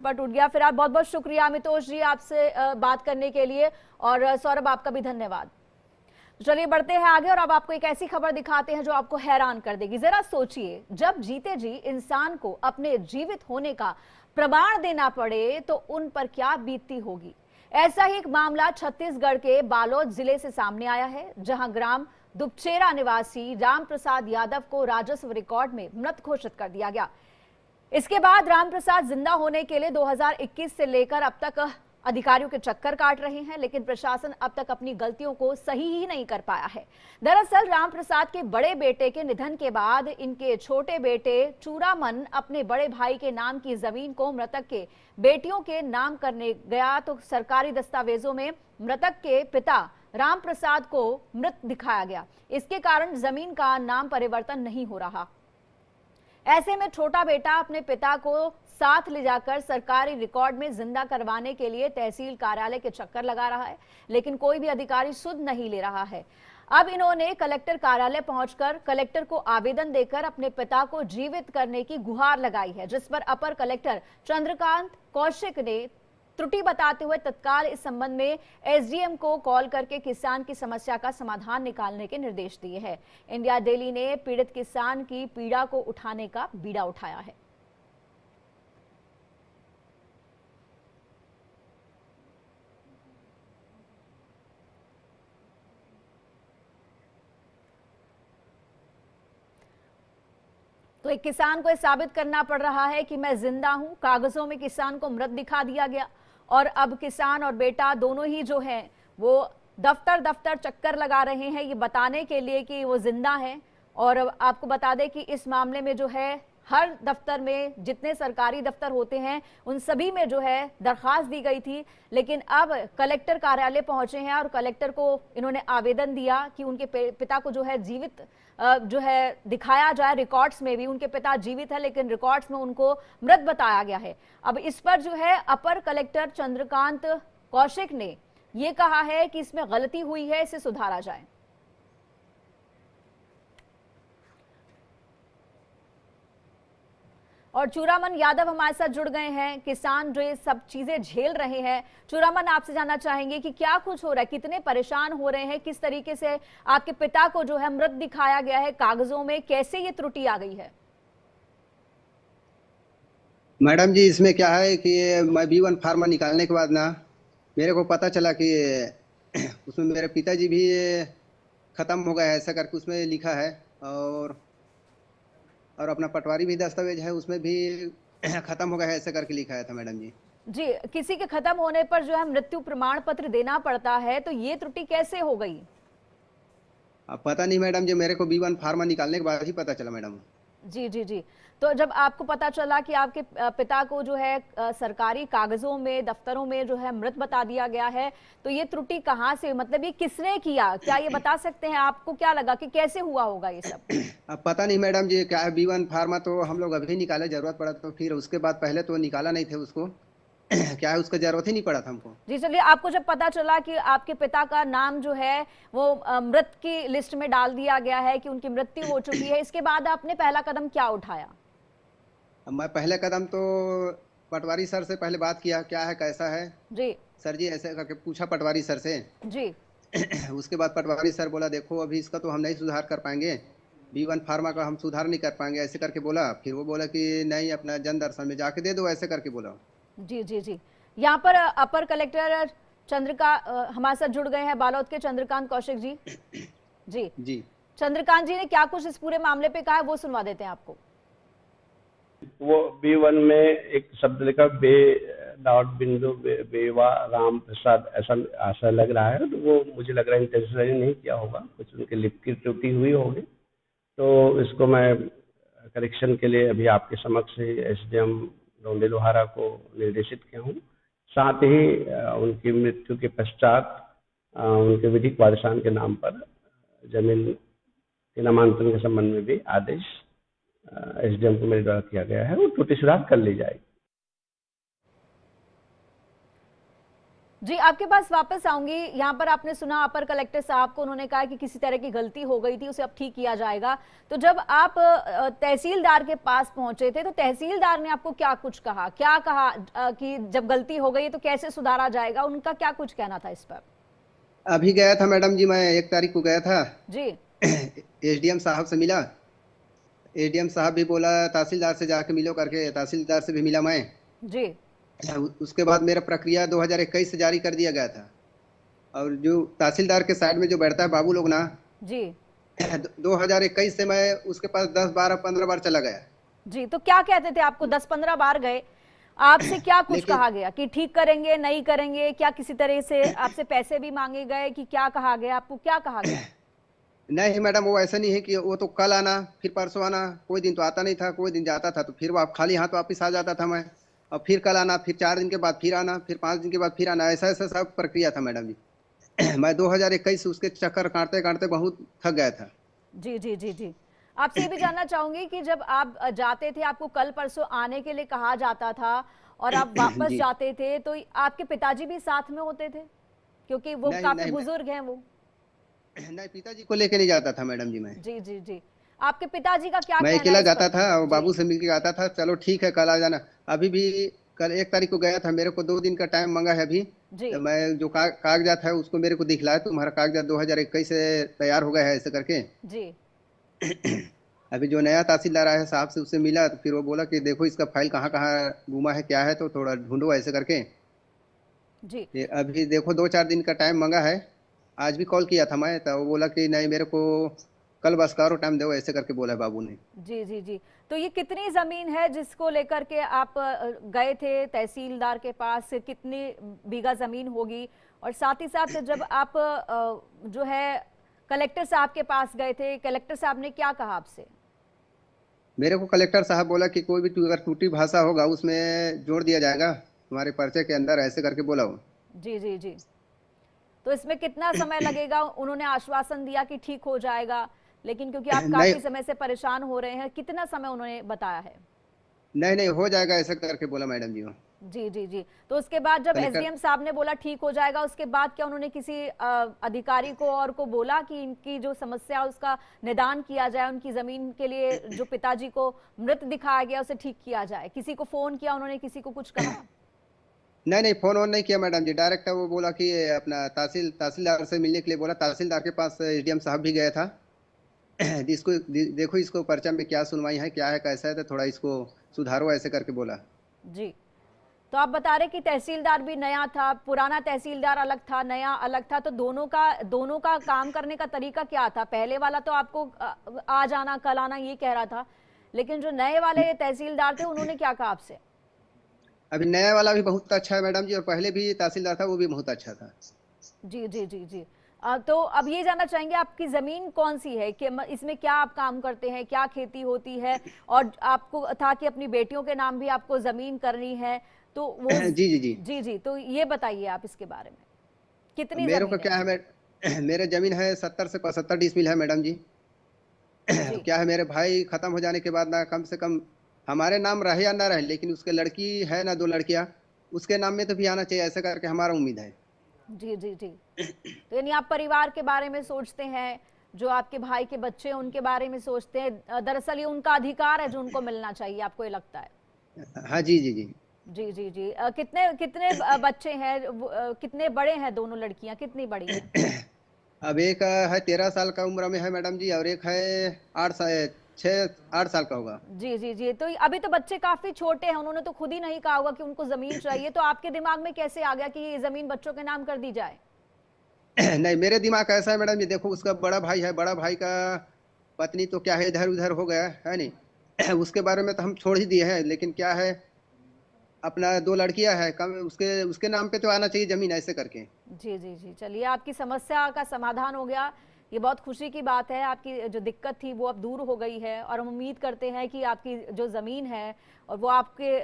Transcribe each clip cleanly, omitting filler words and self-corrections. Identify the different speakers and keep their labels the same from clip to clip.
Speaker 1: पर टूट गया। फिर आप बहुत बहुत शुक्रिया अमितोष जी आपसे बात करने के लिए, और सौरभ आपका भी धन्यवाद। चलिए बढ़ते हैं आगे और अब आपको एक ऐसी खबर दिखाते हैं जो आपको हैरान कर देगी। जरा सोचिए, जब जीते जी इंसान को अपने जीवित होने का प्रमाण देना पड़े तो उन पर क्या बीतती होगी। ऐसा ही एक मामला छत्तीसगढ़ के बालोद जिले से सामने आया है, जहां ग्राम दुपचेरा निवासी राम प्रसाद यादव को राजस्व रिकॉर्ड में मृत घोषित कर दिया गया। इसके बाद रामप्रसाद जिंदा होने के लिए 2021 से लेकर अब तक अधिकारियों के चक्कर काट रहे हैं, लेकिन प्रशासन अब तक अपनी गलतियों को सही ही नहीं कर पाया है। दरअसल रामप्रसाद के बड़े बेटे के निधन के बाद इनके छोटे बेटे चूरामन अपने बड़े भाई के नाम की जमीन को मृतक के बेटियों के नाम करने गया तो सरकारी दस्तावेजों में मृतक के पिता रामप्रसाद को मृत दिखाया गया। इसके कारण जमीन का नाम परिवर्तन नहीं हो रहा। ऐसे में छोटा बेटा अपने पिता को साथ ले जाकर सरकारी रिकॉर्ड में जिंदा करवाने के लिए तहसील कार्यालय के चक्कर लगा रहा है, लेकिन कोई भी अधिकारी सुध नहीं ले रहा है। अब इन्होंने कलेक्टर कार्यालय पहुंचकर कलेक्टर को आवेदन देकर अपने पिता को जीवित करने की गुहार लगाई है, जिस पर अपर कलेक्टर चंद्रकांत कौशिक ने त्रुटि बताते हुए तत्काल इस संबंध में एसडीएम को कॉल करके किसान की समस्या का समाधान निकालने के निर्देश दिए हैं। इंडिया डेली ने पीड़ित किसान की पीड़ा को उठाने का बीड़ा उठाया है। तो एक किसान को यह साबित करना पड़ रहा है कि मैं जिंदा हूं। कागजों में किसान को मृत दिखा दिया गया और अब किसान और बेटा दोनों ही जो हैं वो दफ्तर दफ्तर चक्कर लगा रहे हैं ये बताने के लिए कि वो जिंदा हैं। और आपको बता दें कि इस मामले में जो है हर दफ्तर में जितने सरकारी दफ्तर होते हैं उन सभी में जो है दरखास्त दी गई थी, लेकिन अब कलेक्टर कार्यालय पहुंचे हैं और कलेक्टर को इन्होंने आवेदन दिया कि उनके पिता को जो है जीवित जो है दिखाया जाए। रिकॉर्ड्स में भी उनके पिता जीवित है, लेकिन रिकॉर्ड्स में उनको मृत बताया गया है। अब इस पर जो है अपर कलेक्टर चंद्रकांत कौशिक ने ये कहा है कि इसमें गलती हुई है, इसे सुधारा जाए। और चूरामन यादव हमारे साथ जुड़ गए हैं, किसान जो ये सब चीजें झेल रहे हैं। चूरामन, आपसे जानना चाहेंगे कि क्या कुछ हो रहा है, कितने परेशान हो रहे हैं, किस तरीके से आपके पिता को जो है मृत दिखाया गया है कागजों में, कैसे ये त्रुटि आ गई है?
Speaker 2: मैडम जी, इसमें क्या है कि मैं B1 फार्मा निकालने के बाद ना मेरे को पता चला कि उसमें मेरे पिताजी भी खत्म हो गए हैं, ऐसा करके उसमें लिखा है। और अपना पटवारी भी दस्तावेज है उसमें भी खत्म हो गया है, ऐसा करके लिखा है था मैडम जी।
Speaker 1: जी, किसी के खत्म होने पर जो है मृत्यु प्रमाण पत्र देना पड़ता है, तो ये त्रुटि कैसे हो गई?
Speaker 2: अब पता नहीं मैडम जी, मेरे को B1 फार्मा निकालने के बाद ही पता चला मैडम।
Speaker 1: जी जी जी। तो जब आपको पता चला कि आपके पिता को जो है सरकारी कागजों में दफ्तरों में जो है मृत बता दिया गया है, तो ये त्रुटि कहाँ से, मतलब ये किसने किया, क्या ये बता सकते हैं? आपको क्या लगा कि कैसे हुआ होगा ये सब?
Speaker 2: अब पता नहीं मैडम जी, क्या है B1 फार्मा तो हम लोग अभी निकाले, जरूरत पड़ा तो फिर उसके बाद पहले तो निकाला नहीं थे उसको क्या है उसका जरूरत ही नहीं पड़ा था हमको।
Speaker 1: जी चलिए, आपको जब पता चला कि आपके पिता का नाम जो है वो मृत की लिस्ट में डाल दिया गया है कि उनकी मृत्यु हो चुकी है, इसके बाद आपने पहला कदम क्या उठाया?
Speaker 2: मैं पहले कदम तो पटवारी सर से पहले बात किया, क्या है कैसा है
Speaker 1: जी
Speaker 2: सर जी, ऐसे करके पूछा पटवारी सर से
Speaker 1: जी।
Speaker 2: उसके बाद पटवारी सर बोला देखो अभी इसका तो हम नहीं सुधार कर पाएंगे, B1 फार्मा का हम सुधार नहीं कर पाएंगे, ऐसे करके बोला। फिर वो बोला कि नहीं अपना जन दर्शन में जाके दे दो, ऐसे करके बोला।
Speaker 1: जी जी जी। यहाँ पर अपर कलेक्टर हमारे साथ जुड़ गए हैं बालोद के चंद्रकांत कौशिक जी। जी
Speaker 2: जी
Speaker 1: चंद्रकांत जी ने क्या कुछ इस पूरे मामले पे कहा है वो सुनवा देते हैं आपको।
Speaker 3: वो B1 में एक शब्द लिखा बे डॉट बिंदु बेवा राम प्रसाद, ऐसा लग रहा है। तो वो मुझे लग रहा है इंटेंशनली नहीं किया होगा, कुछ उनके लिप की त्रुटि हुई होगी। तो इसको मैं करेक्शन के लिए अभी आपके समक्ष एसडीएम डोंडी लोहारा को निर्देशित किया हूँ। साथ ही उनकी मृत्यु के पश्चात उनके विधिक वारिसान के नाम पर जमीन के नामांतरण के संबंध में भी आदेश एसडीएम को मेरे द्वारा किया गया है, वो त्रुटि सुधार कर ली जाएगी।
Speaker 1: जी, आपके पास वापस आऊंगी। यहाँ पर आपने सुना अपर कलेक्टर साहब को, उन्होंने कहा कि किसी तरह की गलती हो गई थी, उसे अब ठीक किया जाएगा। तो जब आप तहसीलदार के पास पहुंचे थे तो तहसीलदार ने आपको क्या कुछ कहा, क्या कहा कि जब गलती हो गई है तो कैसे सुधारा जाएगा, उनका क्या कुछ कहना था इस पर?
Speaker 2: अभी गया था मैडम जी, मैं 1 तारीख को गया था।
Speaker 1: जी
Speaker 2: एसडीएम साहब से मिला। एसडीएम साहब भी बोला तहसीलदार से जाके मिलो करके, तहसीलदार से भी मिला मैं।
Speaker 1: जी
Speaker 2: उसके बाद मेरा प्रक्रिया 2021 से जारी कर दिया गया था। और जो तहसीलदार के साइड में जो बैठता है बाबू लोग ना,
Speaker 1: जी
Speaker 2: 2021 से मैं उसके पास 10 12 15 बार चला गया।
Speaker 1: जी। तो क्या कहते थे आपको? 10-15 बार गए, आपसे क्या कुछ
Speaker 2: लेकिन
Speaker 1: कहा गया कि ठीक करेंगे, नहीं करेंगे? क्या किसी तरह से आपसे पैसे भी मांगे गए कि क्या कहा गया, आपको क्या कहा गया?
Speaker 2: नहीं मैडम, वो ऐसा नहीं है कि वो तो कल आना फिर परसों आना, कोई दिन तो आता नहीं था, कोई दिन जाता था तो फिर वो खाली हाथ वापिस आ जाता था मैं। और फिर कल आना, फिर 4 दिन के बाद फिर आना, फिर 5 दिन के बाद फिर आना, ऐसा ऐसा सब प्रक्रिया था मैडम जी। मैं 2021 से उसके चक्कर काटते काटते बहुत थक गया था।
Speaker 1: जी जी जी जी। आपसे ये भी जानना चाहूंगी कि जब आप जाते थे, आपको कल परसों आने के लिए कहा जाता था और आप वापस
Speaker 2: जी।
Speaker 1: जाते थे, तो आपके पिताजी भी साथ में होते थे? क्योंकि वो
Speaker 2: नहीं
Speaker 1: काफी
Speaker 2: नहीं
Speaker 1: बुजुर्ग हैं वो।
Speaker 2: नहीं, पिताजी को लेके नहीं जाता था मैडम जी मैं।
Speaker 1: जी जी जी। आपके पिताजी का क्या
Speaker 2: मैं
Speaker 1: कहना
Speaker 2: अकेला
Speaker 1: है इस
Speaker 2: जाता
Speaker 1: पर?
Speaker 2: था और
Speaker 1: जी
Speaker 2: बाबू से मिलके आता था, चलो ठीक है कल आ जाना। अभी भी कल 1 तारीख को गया था, मेरे को 2 दिन का टाइम मांगा है अभी।
Speaker 1: जी
Speaker 2: तो मैं जो कागजात है उसको मेरे को दिखलाया, तुम्हारा कागजात 2021 से तैयार हो गया है ऐसे करके।
Speaker 1: जी
Speaker 2: अभी जो नया तहसीलदार आया है साहब से, उससे मिला तो फिर वो बोला कि देखो इसका फाइल कहाँ कहाँ गुमा है, क्या है, तो थोड़ा ढूंढो ऐसे करके।
Speaker 1: जी
Speaker 2: ये अभी देखो 2 4 दिन का टाइम मांगा है। आज भी कॉल किया था मैं, तो वो बोला कि नहीं मेरे को कल बस करो, टाइम दो ऐसे करके बोला है बाबू ने।
Speaker 1: जी जी जी। तो ये कितनी जमीन है जिसको लेकर के आप गए थे तहसीलदार के पास? कितनी बीघा जमीन होगी? और साथ ही साथ जब आप जो है कलेक्टर साहब के पास गए थे, कलेक्टर साहब ने क्या कहा आपसे?
Speaker 2: मेरे को कलेक्टर साहब बोला कि कोई भी अगर टूटी भाषा होगा उसमें जोड़ दिया जाएगा तुम्हारे पर्चे के अंदर, ऐसे करके बोला वो।
Speaker 1: जी जी जी। तो इसमें कितना समय लगेगा? उन्होंने आश्वासन दिया कि ठीक हो जाएगा, लेकिन क्योंकि आप
Speaker 2: नहीं
Speaker 1: काफी समय से परेशान हो रहे हैं, कितना समय उन्होंने बताया है?
Speaker 2: नहीं नहीं, हो जाएगा ऐसे करके बोला मैडम जी वो।
Speaker 1: जी जी जी। तो उसके बाद जब
Speaker 2: कलेक्टर
Speaker 1: एसडीएम साहब ने बोला ठीक हो जाएगा, उसके बाद क्या उन्होंने किसी अधिकारी को और को बोला कि इनकी जो समस्या है उसका निदान किया जाए, उनकी जमीन के लिए जो पिताजी को मृत दिखाया गया उसे ठीक किया जाए? किसी को फोन किया उन्होंने, किसी को कुछ कहा?
Speaker 2: नहीं नहीं, फोन ऑन नहीं किया मैडम जी, डायरेक्ट वो बोला कि अपना तहसीलदार से मिलने के लिए बोला। तहसीलदार के पास एसडीएम साहब भी गया था। इसको देखो इसको पर्चा में क्या सुनवाई है, क्या है, कैसा है, तो थोड़ा इसको सुधारो ऐसे करके बोला।
Speaker 1: जी। तो आप बता रहे कि तहसीलदार भी नया था, पुराना तहसीलदार अलग था, नया अलग था, तो दोनों का काम करने का तरीका क्या था? पहले वाला तो आपको आज आना कल आना ये कह रहा था, लेकिन जो नए वाले तहसीलदार थे उन्होंने क्या कहा आपसे?
Speaker 2: अभी नया वाला भी बहुत अच्छा है मैडम जी, और पहले भी तहसीलदार था वो भी बहुत अच्छा था।
Speaker 1: जी जी जी जी। तो अब ये जानना चाहेंगे आपकी जमीन कौन सी है, कि इसमें क्या आप काम करते हैं, क्या खेती होती है? और आपको था कि अपनी बेटियों के नाम भी आपको जमीन करनी है, तो वो
Speaker 2: जी जी जी।
Speaker 1: जी जी। तो ये बताइए आप इसके बारे में, कितनी
Speaker 2: मेरे को
Speaker 1: जमीन है?
Speaker 2: क्या है मेरे जमीन है 70 से 75 डिसमिल है मैडम जी।
Speaker 1: जी
Speaker 2: क्या है, मेरे भाई खत्म हो जाने के बाद ना कम से कम हमारे नाम रहे या ना रहे, लेकिन उसके लड़की है ना 2 लड़कियां, उसके नाम में तो भी आना चाहिए, ऐसा करके हमारा उम्मीद है।
Speaker 1: जी जी जी। तो यानी आप परिवार के बारे में सोचते हैं, जो आपके भाई के बच्चे हैं उनके बारे में सोचते हैं, दरअसल ये उनका अधिकार है जो उनको मिलना चाहिए, आपको ये लगता है?
Speaker 2: हाँ जी जी जी।
Speaker 1: जी जी जी। कितने कितने बच्चे हैं? कितने बड़े हैं दोनों लड़कियां, कितनी बड़ी हैं?
Speaker 2: अब एक है 13 साल का उम्र में है मैडम जी, और एक है 8 साल 6 8 साल का होगा।
Speaker 1: जी जी जी। तो अभी तो बच्चे काफी छोटे हैं, उन्होंने तो खुद ही नहीं कहा होगा कि उनको जमीन चाहिए, तो आपके दिमाग में कैसे आ गया कि ये जमीन बच्चों के नाम कर दी जाए?
Speaker 2: नहीं, मेरे दिमाग का ऐसा है मैडम जी, देखो उसका बड़ा भाई है, बड़ा भाई का पत्नी तो क्या है इधर उधर हो गया है नहीं। उसके बारे में तो हम छोड़ ही दिए हैं, लेकिन क्या है अपना 2 लड़कियां हैं, कम उसके उसके नाम पे तो आना चाहिए जमीन, ऐसे करके।
Speaker 1: जी जी जी। चलिए, आपकी समस्या का समाधान हो गया, ये बहुत खुशी की बात है। आपकी जो दिक्कत थी वो अब दूर हो गई है, और हम उम्मीद करते हैं कि आपकी जो ज़मीन है और वो आपके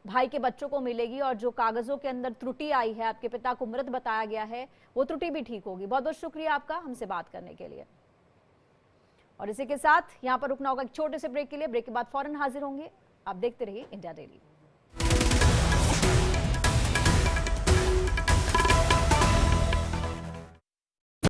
Speaker 1: भाई के बच्चों को मिलेगी, और जो कागज़ों के अंदर त्रुटि आई है, आपके पिता को मृत बताया गया है, वो त्रुटि भी ठीक होगी। बहुत बहुत शुक्रिया आपका हमसे बात करने के लिए। और इसी के साथ यहाँ पर रुकना होगा एक छोटे से ब्रेक के लिए। ब्रेक के बाद फौरन हाजिर होंगे। आप देखते रहिए इंडिया डेली।